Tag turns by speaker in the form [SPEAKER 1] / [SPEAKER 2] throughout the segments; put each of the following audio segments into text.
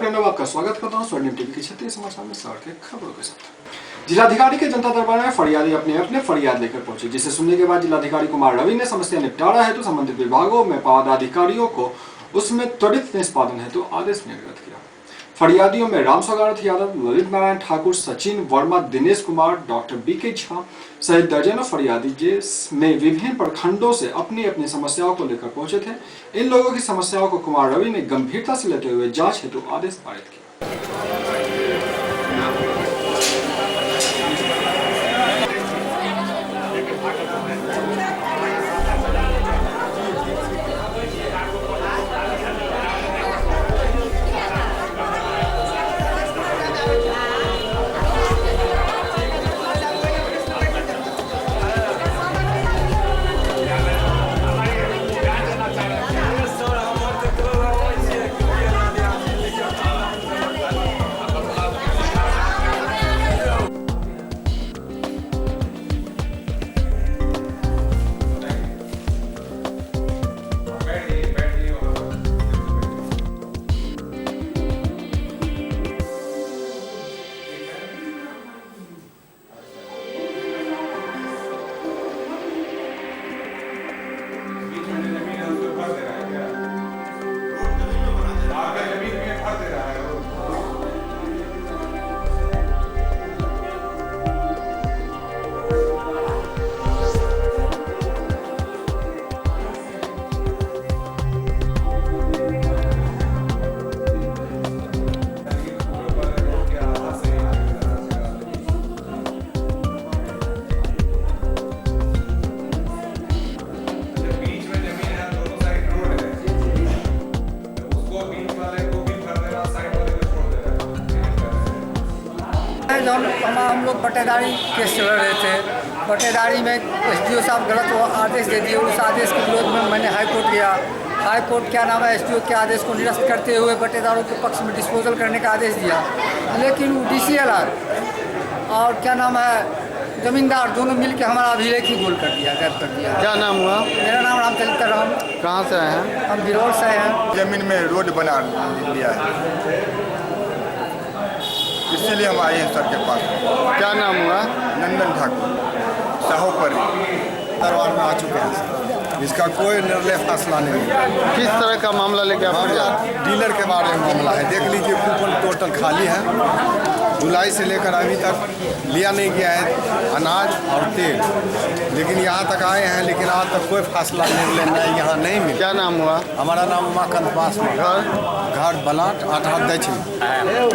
[SPEAKER 1] प्रेम आपका स्वागत करता हूँ स्वर्णिम टीवी के क्षेत्रीय समाचार में शहर के खबरों के साथ। जिलाधिकारी के जनता दरबार में फरियादी अपने फरियाद लेकर पहुंचे, जिसे सुनने के बाद जिलाधिकारी कुमार रवि ने समस्या निपटारा हेतु संबंधित विभागों में पदाधिकारियों को उसमें त्वरित निष्पादन हेतु आदेश निर्गत किया। फरियादियों में राम सौगात यादव, ललित नारायण ठाकुर, सचिन वर्मा, दिनेश कुमार, डॉक्टर बीके झा सहित दर्जनों फरियादी जिसमें विभिन्न प्रखंडों से अपनी अपनी समस्याओं को लेकर पहुंचे थे। इन लोगों की समस्याओं को कुमार रवि ने गंभीरता से लेते हुए जांच हेतु आदेश पारित किया।
[SPEAKER 2] हम लोग बटेदारी केस चल रहे थे। बटेदारी में एसडीओ साहब गलत आदेश दे दिए। उस आदेश के विरोध में मैंने हाई कोर्ट गया। हाई कोर्ट क्या नाम है, एसडीओ के आदेश को निरस्त करते हुए बटेदारों के पक्ष में डिस्पोजल करने का आदेश दिया, लेकिन डीसीएलआर और क्या नाम है जमींदार दोनों मिलकर हमारा अभिलेख ही गोल कर दिया, गायब कर दिया।
[SPEAKER 3] क्या नाम हुआ?
[SPEAKER 2] मेरा नाम रामचरित्र राम।
[SPEAKER 3] कहाँ से आए हैं?
[SPEAKER 2] हम बिरौल से आए हैं।
[SPEAKER 4] जमीन में रोड बना लिया है, इसीलिए हम आए हैं सर के पास।
[SPEAKER 3] क्या नाम हुआ?
[SPEAKER 4] नंदन ठाकुर साहोपर दरबार में आ चुके हैं सर। इसका कोई निर्णय फैसला नहीं है।
[SPEAKER 3] किस तरह का मामला लेके आप
[SPEAKER 4] डीलर के बारे में मामला है। देख लीजिए कूपन टोटल खाली है। जुलाई से लेकर अभी तक लिया नहीं गया है अनाज और तेल, लेकिन यहाँ तक आए हैं, लेकिन आज तक कोई फैसला निर्णय यहाँ नहीं मिला।
[SPEAKER 3] क्या नाम हुआ?
[SPEAKER 4] हमारा नाम उमाकांत पासवान, घर बलाट 8 दक्षिण।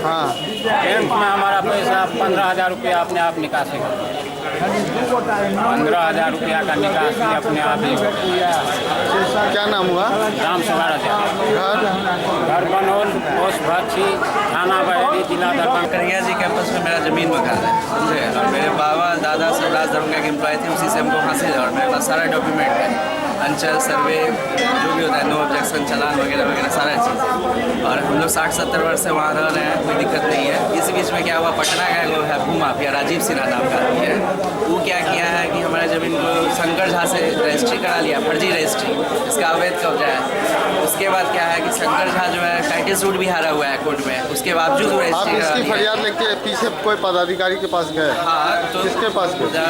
[SPEAKER 3] हाँ,
[SPEAKER 5] बैंक में हमारा पैसा 15,000 रुपया अपने आप निकासी कर 15,000 रुपया का निकासी अपने आप ही।
[SPEAKER 3] क्या नाम हुआ?
[SPEAKER 5] राम सौगात
[SPEAKER 3] घर
[SPEAKER 5] घर बनोल, पोस्ट भक्षी, थाना बहेड़ी, जिला दरबार।
[SPEAKER 6] करिया जी कैंपस में मेरा ज़मीन मकान है, समझे। और मेरे बाबा दादा सब राज धर्म का एम्प्लॉय थे, उसी से हमको हासिल है। और मेरे पास सारा डॉक्यूमेंट है, अंचल सर्वे जो भी होता है, नो ऑब्जेक्शन, चालान वगैरह वगैरह सारा चीज़। और हम लोग 60-70 वर्ष से वहाँ रह रहे हैं, कोई दिक्कत नहीं है। इस बीच में क्या हुआ, पटना का लोग है भूमाफिया राजीव सिन्हा नाम का आदमी है, वो क्या किया है कि हमारे ज़मीन को शंकर झा से रजिस्ट्री करा लिया, फर्जी रजिस्ट्री, इसका अवैध कब्जा है। उसके बाद क्या है कि शंकर झा जो है टाइटल सूट भी हारा हुआ है कोर्ट में, उसके बावजूद
[SPEAKER 3] आप इसकी फरियाद लेके पीछे कोई पदाधिकारी के पास गए?
[SPEAKER 6] हाँ, तो
[SPEAKER 3] किसके पास गए?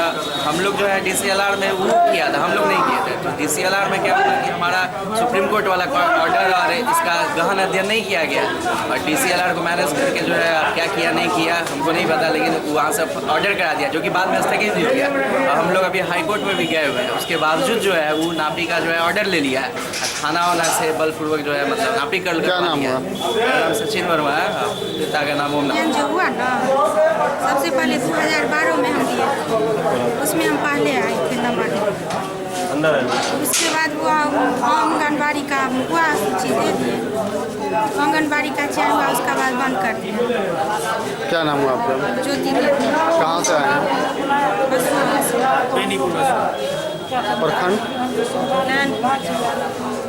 [SPEAKER 6] हम लोग जो है डीसीएलआर में वो किया था, हम लोग नहीं किए थे। तो डीसीएलआर में क्या हुआ कि हमारा सुप्रीम कोर्ट वाला ऑर्डर और इसका गहन अध्ययन नहीं किया गया, और डीसीएलआर को मैनेज करके जो है क्या किया नहीं किया हमको नहीं पता, लेकिन वहाँ से ऑर्डर करा दिया, जो कि बाद में स्थगित हो गया। और हम लोग अभी हाई कोर्ट में भी गए हुए हैं, उसके बावजूद जो है वो नापी का जो है ऑर्डर ले लिया है, थाना वाला से बलपूर्वक जो है मतलब नापी कर।
[SPEAKER 3] क्या नाम हुआ?
[SPEAKER 6] मेरा नाम सचिन वर्मा है, पिता का नाम ओम।
[SPEAKER 7] जो हुआ ना, सबसे पहले 2012 में हम दिए, उसमें हम पहले आए थे नंबर। उसके बाद हुआ आंगनबाड़ी का हुआ सूची दे दिए, आंगनबाड़ी का चयन हुआ, उसका बाद बंद कर दिया।
[SPEAKER 3] क्या नाम हुआ आपका?
[SPEAKER 7] ज्योति।
[SPEAKER 3] कहाँ से आए हैं?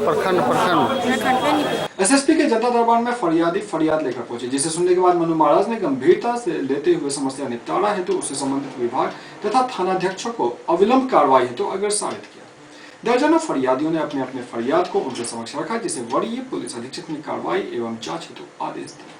[SPEAKER 3] प्रखंड
[SPEAKER 1] एसएसपी के जनता दरबार में फरियादी फरियाद लेकर पहुंचे, जिसे सुनने के बाद मनु महाराज ने गंभीरता से लेते हुए समस्या निपटारा हेतु उससे संबंधित विभाग तथा थानाध्यक्षों को अविलंब कार्रवाई हेतु अग्रसारित किया। दर्जनों फरियादियों ने अपने अपने फरियाद को उनके समक्ष रखा, जिसे वरीय पुलिस अधीक्षक ने कार्रवाई एवं जांच हेतु आदेश दिया।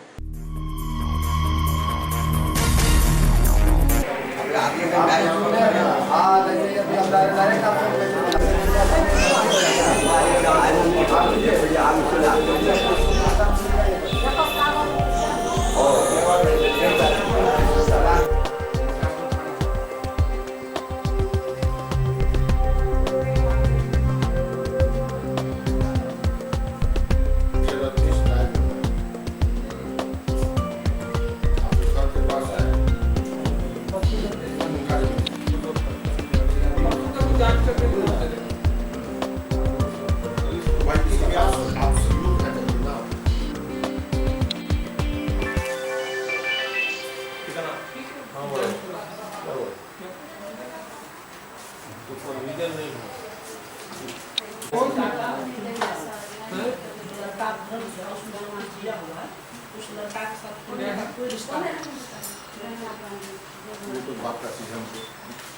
[SPEAKER 4] तो बात का चीज हमको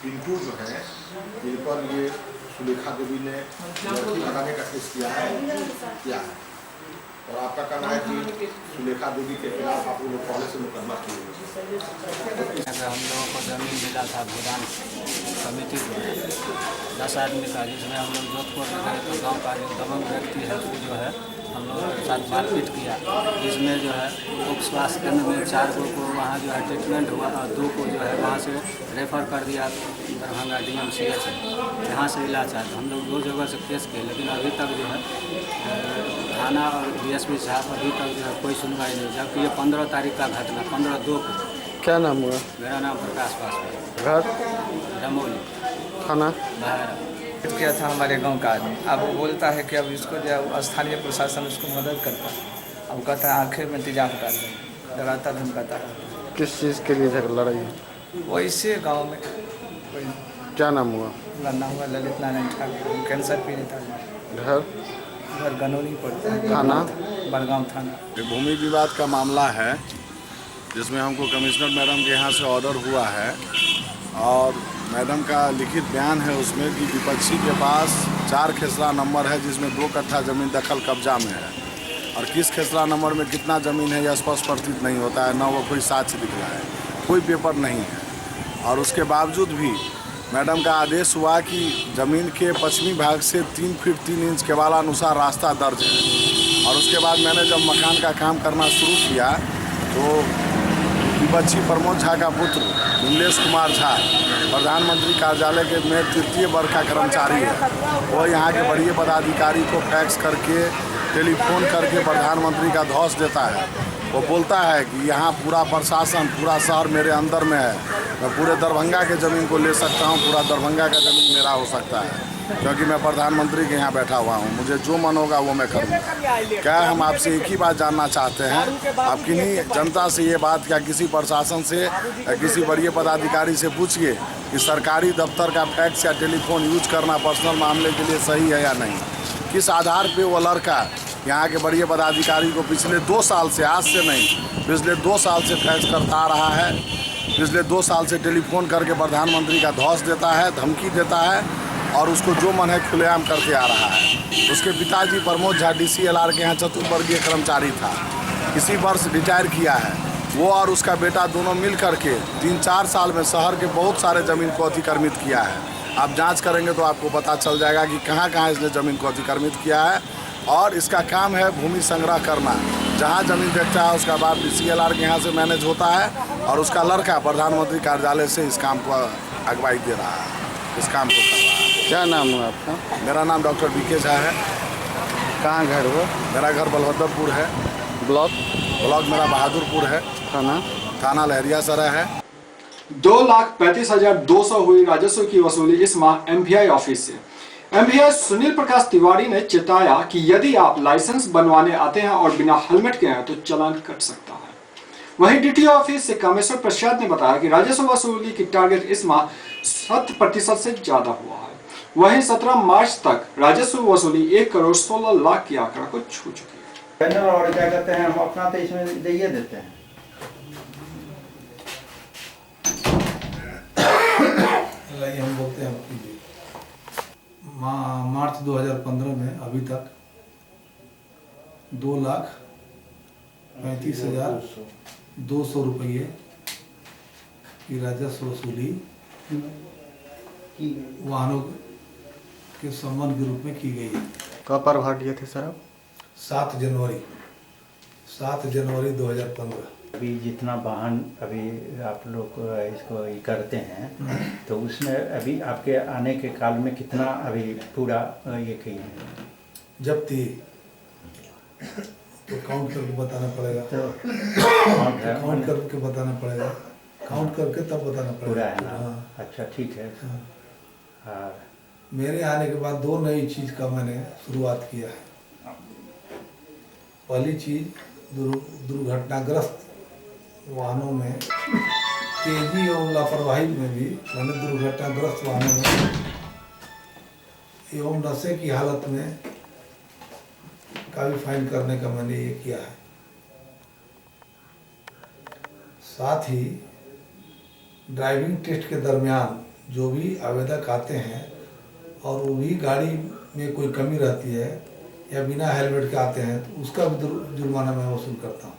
[SPEAKER 4] इनको जो है इन पर ये सुलेखा देवी ने लड़की लगाने का केस किया है और आपका कहना है कि सुलेखा देवी के खिलाफ आप लोग पहले से मुकदमा किए।
[SPEAKER 5] हम लोगों को जमीन मिला था भूदान समिति को 10 आदमी का, जिसमें हम लोग जोधपुर में गए तो गाँव का जो दबंग व्यक्ति है उसको जो है हम लोगों के साथ मारपीट किया। इसमें जो है उप स्वास्थ्य केंद्र में 4 को वहाँ जो है ट्रीटमेंट हुआ और 2 को जो है वहाँ से रेफ़र कर दिया दरभंगा DMCH, यहाँ से इलाज है। तो हम लोग 2 जगह से केस किए, लेकिन अभी तक जो है थाना और DSP साहब अभी तक जो है कोई सुनवाई नहीं, जबकि ये 15 तारीख का घटना 15/2 को।
[SPEAKER 3] क्या नाम हुआ?
[SPEAKER 5] मेरा नाम प्रकाश पासवान,
[SPEAKER 3] घर
[SPEAKER 5] रमोली,
[SPEAKER 3] थाना
[SPEAKER 5] बहरा।
[SPEAKER 8] किया था हमारे गांव का आदमी। अब वो बोलता है कि अब इसको जो स्थानीय प्रशासन उसको मदद करता है। अब कहता है आखिर में तेजाब डाल देंगे, डराता धमकाता है।
[SPEAKER 3] किस चीज़ के लिए लड़ाई?
[SPEAKER 8] वैसे गांव में कोई
[SPEAKER 3] क्या नाम हुआ?
[SPEAKER 8] नाम हुआ ललित नारायण ठाकुर, कैंसर पीड़ित था।
[SPEAKER 3] घर
[SPEAKER 8] गनौनी पड़ता है,
[SPEAKER 3] थाना
[SPEAKER 8] बड़गांव थाना।
[SPEAKER 9] भूमि विवाद का मामला है जिसमें हमको कमिश्नर मैडम के यहाँ से ऑर्डर हुआ है और मैडम का लिखित बयान है उसमें कि विपक्षी के पास 4 खेसरा नंबर है जिसमें 2 कट्ठा ज़मीन दखल कब्जा में है और किस खेसरा नंबर में कितना ज़मीन है यह स्पष्ट प्रतीत नहीं होता है, ना वो कोई साक्ष्य दिख रहा है, कोई पेपर नहीं है। और उसके बावजूद भी मैडम का आदेश हुआ कि ज़मीन के पश्चिमी भाग से 3 फीट 3 इंच के वाला अनुसार रास्ता दर्ज है। और उसके बाद मैंने जब मकान का काम करना शुरू किया तो विपक्षी प्रमोद झा का पुत्र विमलेश कुमार झा प्रधानमंत्री कार्यालय के में 3य वर्ग का कर्मचारी है, वो यहाँ के बड़े पदाधिकारी को फैक्स करके टेलीफोन करके प्रधानमंत्री का धौस देता है। वो बोलता है कि यहाँ पूरा प्रशासन पूरा शहर मेरे अंदर में है, मैं पूरे दरभंगा के ज़मीन को ले सकता हूँ, पूरा दरभंगा का ज़मीन मेरा हो सकता है क्योंकि मैं प्रधानमंत्री के यहाँ बैठा हुआ हूँ, मुझे जो मन होगा वो मैं करूँगा। क्या हम आपसे एक ही बात जानना चाहते हैं, आप किन्हीं जनता से ये बात क्या किसी प्रशासन से या किसी बड़े पदाधिकारी से पूछिए कि सरकारी दफ्तर का फैक्स या टेलीफोन यूज करना पर्सनल मामले के लिए सही है या नहीं। किस आधार पे वो लड़का यहाँ के बड़े पदाधिकारी को पिछले 2 साल से, आज से नहीं, पिछले 2 साल से फैक्स करता आ रहा है, पिछले 2 साल से टेलीफोन करके प्रधानमंत्री का धौस देता है, धमकी देता है और उसको जो मन है खुलेआम करते आ रहा है। उसके पिताजी प्रमोद झा DCLR के यहाँ चतुर्वर्गीय कर्मचारी था, इसी वर्ष रिटायर किया है। वो और उसका बेटा दोनों मिल करके 3-4 साल में शहर के बहुत सारे ज़मीन को अतिक्रमित किया है। आप जांच करेंगे तो आपको पता चल जाएगा कि कहाँ कहाँ इसने ज़मीन को अतिक्रमित किया है। और इसका काम है भूमि संग्रह करना, जहाँ ज़मीन देखता है उसका बाप DCLR के यहाँ से मैनेज होता है और उसका लड़का प्रधानमंत्री कार्यालय से इस काम को अगुवाई दे रहा है, इस काम को कर रहा है।
[SPEAKER 3] क्या नाम हुआ आपका?
[SPEAKER 9] मेरा नाम डॉक्टर BK झा है।
[SPEAKER 3] कहाँ घर हुआ?
[SPEAKER 9] मेरा घर बलभद्रपुर है।
[SPEAKER 3] ब्लॉक
[SPEAKER 9] मेरा बहादुरपुर है। थाना लहरियासराय है।
[SPEAKER 1] 2,35,200 हुई राजस्व की वसूली इस माह MVI ऑफिस से। MVI सुनील प्रकाश तिवारी ने चेताया कि यदि आप लाइसेंस बनवाने आते हैं और बिना हेलमेट के हैं तो चालान कट सकता है। वहीं DTO ऑफिस से कामेश्वर प्रसाद ने बताया कि राजस्व वसूली की टारगेट इस माह 7% से ज्यादा हुआ है। वहीं 17 मार्च तक राजस्व वसूली 1 करोड़ 16 लाख की आंकड़ा को छू चुकी है।
[SPEAKER 10] और क्या कहते हैं, हम अपना तो इसमें दे देते हैं।
[SPEAKER 11] हम बोलते हैं मार्च 2015 में अभी तक 2,35,200 रुपये की राजस्व वसूली वाहनों के सम्मान के रूप में की गई है।
[SPEAKER 3] कब पर भाग लिए थे सर आप?
[SPEAKER 11] 7 जनवरी 2015।
[SPEAKER 10] अभी जितना वाहन अभी आप लोग इसको ये करते हैं तो उसमें अभी आपके आने के काल में कितना अभी पूरा ये किए हैं?
[SPEAKER 11] जब्ती तो काउंट करके बताना पड़ेगा।
[SPEAKER 10] तो
[SPEAKER 11] काउंट करके बताना पड़ेगा, काउंट करके तब बताना पड़ेगा।
[SPEAKER 10] पूरा है ना?
[SPEAKER 11] हाँ।
[SPEAKER 10] अच्छा ठीक है। हाँ।
[SPEAKER 11] मेरे आने के बाद 2 नई चीज़ का मैंने शुरुआत किया है। पहली चीज़ दुर्घटनाग्रस्त वाहनों में तेजी और लापरवाही में भी मैंने दुर्घटनाग्रस्त वाहनों में एवं नशे की हालत में का भी फाइन करने का मैंने ये किया है। साथ ही ड्राइविंग टेस्ट के दरमियान जो भी आवेदक आते हैं और वो भी गाड़ी में कोई कमी रहती है या बिना हेलमेट के आते हैं तो उसका भी जुर्माना मैं वसूल करता हूँ।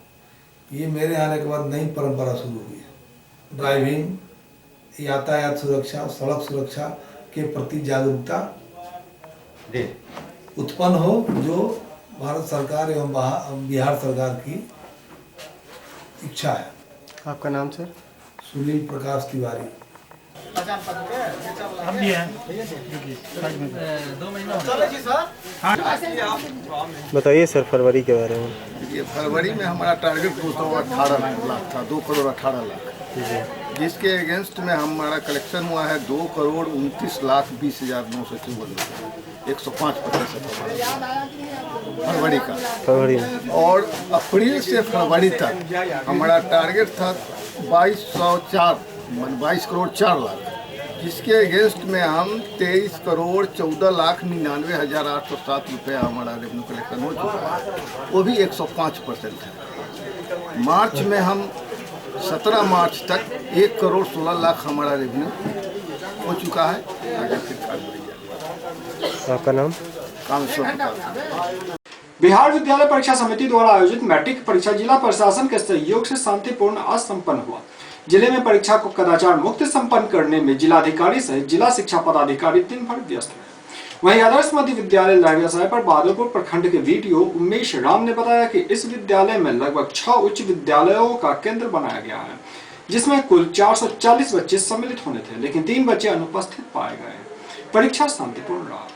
[SPEAKER 11] ये मेरे आने के बाद नई परंपरा शुरू हुई है। ड्राइविंग, यातायात सुरक्षा, सड़क सुरक्षा के प्रति जागरूकता उत्पन्न हो, जो भारत सरकार एवं बिहार सरकार की इच्छा है।
[SPEAKER 3] आपका नाम सर?
[SPEAKER 11] सुनील प्रकाश तिवारी।
[SPEAKER 3] बताइए सर फरवरी के बारे में।
[SPEAKER 4] देखिए, फरवरी में हमारा टारगेट 18 लाख था, 2 करोड़ 18 लाख, जिसके अगेंस्ट में हमारा कलेक्शन हुआ है 2,29,20,914 रुपये, 105% फरवरी का।
[SPEAKER 3] फरवरी में
[SPEAKER 4] और अप्रैल से फरवरी तक हमारा टारगेट था 22 करोड़ 4 लाख, जिसके अगेंस्ट में हम 23 करोड़ 14,99,807 रुपये हमारा रेवेन्यू कलेक्शन हो चुका है, वो भी 105% है। मार्च में हम 17 मार्च तक 1 करोड़ 16 लाख हमारा रेवेन्यू हो चुका है। आगे फिर
[SPEAKER 3] आपका नाम?
[SPEAKER 4] कामेश्वर प्रकाश।
[SPEAKER 1] बिहार विद्यालय परीक्षा समिति द्वारा आयोजित मैट्रिक परीक्षा जिला प्रशासन के सहयोग से शांतिपूर्ण आज संपन्न हुआ। जिले में परीक्षा को कदाचार मुक्त संपन्न करने में जिलाधिकारी सहित जिला शिक्षा पदाधिकारी दिन भर व्यस्त रहे। वहीं आदर्श मध्य विद्यालय लहरियासराय पर बादलपुर प्रखंड के वीडियो उमेश राम ने बताया कि इस विद्यालय में लगभग 6 उच्च विद्यालयों का केंद्र बनाया गया है, जिसमें कुल 440 बच्चे सम्मिलित होने थे, लेकिन 3 बच्चे अनुपस्थित पाए गए। परीक्षा शांतिपूर्ण रहा।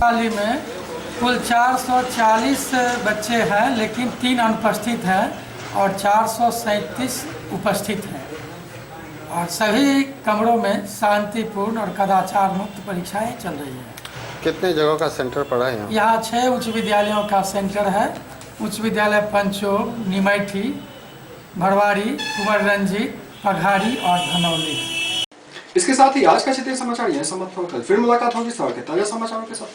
[SPEAKER 12] हाल में कुल 440 बच्चे हैं, लेकिन 3 अनुपस्थित हैं और 437 उपस्थित हैं, और सभी कमरों में शांतिपूर्ण और कदाचार मुक्त परीक्षाएं चल रही हैं।
[SPEAKER 3] कितने जगहों का सेंटर पड़ा है यहाँ?
[SPEAKER 12] यहाँ 6 उच्च विद्यालयों का सेंटर है। उच्च विद्यालय पंचोग, निमैठी, भरवाड़ी, कुंवर रंजीत, पघारी और धनौली।
[SPEAKER 1] इसके साथ ही आज का क्षेत्रीय समाचार यह समाप्त होगा। कल फिर मुलाकात होगी ताजा समाचारों के साथ।